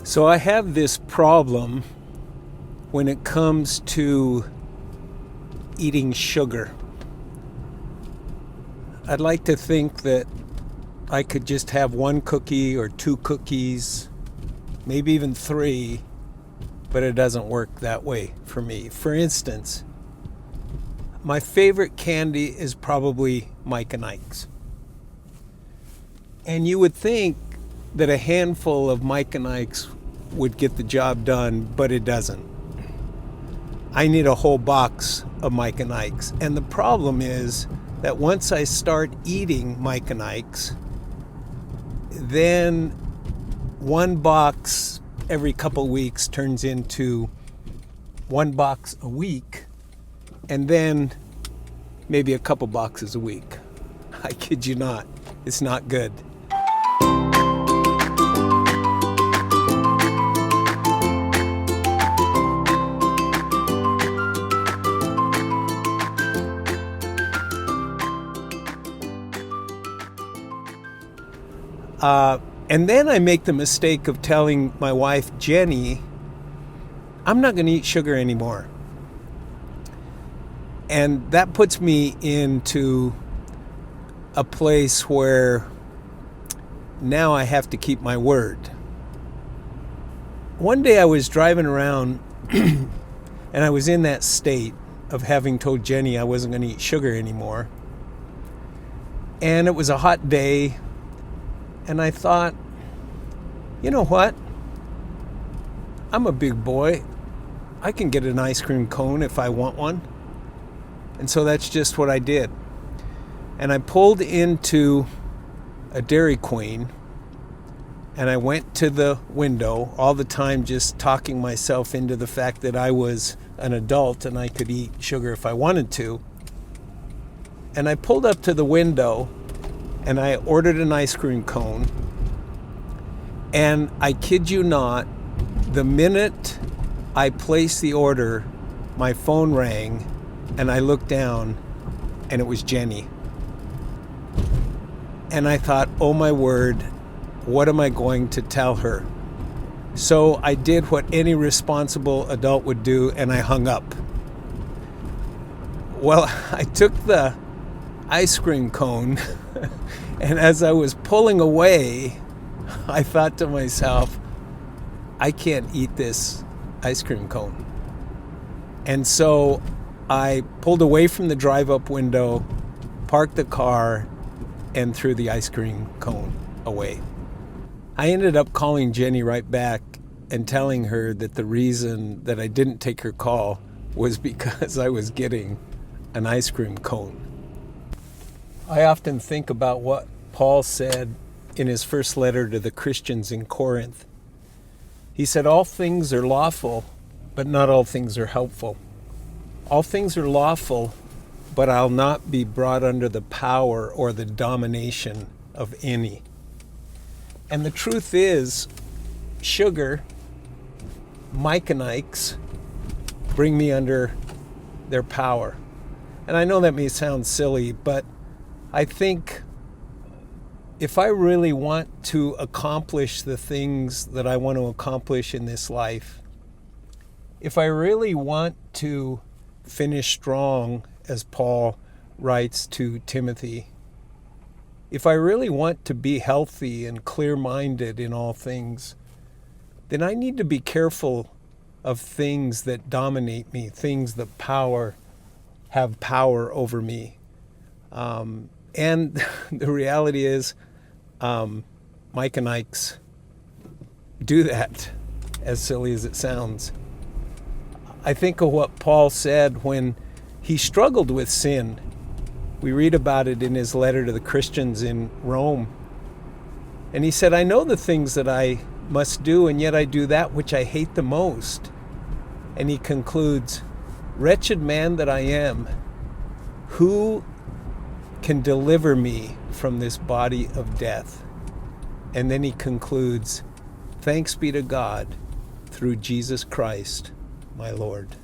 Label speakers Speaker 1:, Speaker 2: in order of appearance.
Speaker 1: So I have this problem when it comes to eating sugar. I'd like to think that I could just have one cookie or two cookies, maybe even three, but it doesn't work that way for me. For instance, my favorite candy is probably Mike Ikes. And you would think that a handful of Mike Ikes would get the job done, but it doesn't. I need a whole box of Mike Ikes. And the problem is that once I start eating Mike Ikes, then one box every couple weeks turns into one box a week, and then maybe a couple boxes a week. I kid you not, it's not good. And then I make the mistake of telling my wife, Jenny, I'm not going to eat sugar anymore. And that puts me into a place where now I have to keep my word. One day I was driving around and I was in that state of having told Jenny I wasn't going to eat sugar anymore. And it was a hot day. And I thought, you know what? I'm a big boy. I can get an ice cream cone if I want one. And so that's just what I did. And I pulled into a Dairy Queen and I went to the window, all the time just talking myself into the fact that I was an adult and I could eat sugar if I wanted to. And I pulled up to the window and I ordered an ice cream cone. And I kid you not, the minute I placed the order, my phone rang and I looked down and it was Jenny. And I thought, oh my word, what am I going to tell her? So I did what any responsible adult would do and I hung up. Well, I took the ice cream cone and as I was pulling away, I thought to myself, I can't eat this ice cream cone. And so I pulled away from the drive-up window, parked the car, and threw the ice cream cone away. I ended up calling Jenny right back and telling her that the reason that I didn't take her call was because I was getting an ice cream cone. I often think about what Paul said in his first letter to the Christians in Corinth. He said, all things are lawful, but not all things are helpful. All things are lawful, but I'll not be brought under the power or the domination of any. And the truth is, sugar, Mike Ikes, bring me under their power. And I know that may sound silly, but I think if I really want to accomplish the things that I want to accomplish in this life, if I really want to finish strong, as Paul writes to Timothy, if I really want to be healthy and clear-minded in all things, then I need to be careful of things that dominate me, things that have power over me. And the reality is, Mike Ikes do that, as silly as it sounds. I think of what Paul said when he struggled with sin. We read about it in his letter to the Christians in Rome. And he said, I know the things that I must do, and yet I do that which I hate the most. And he concludes, wretched man that I am, who can deliver me from this body of death? And then he concludes, thanks be to God through Jesus Christ, my Lord.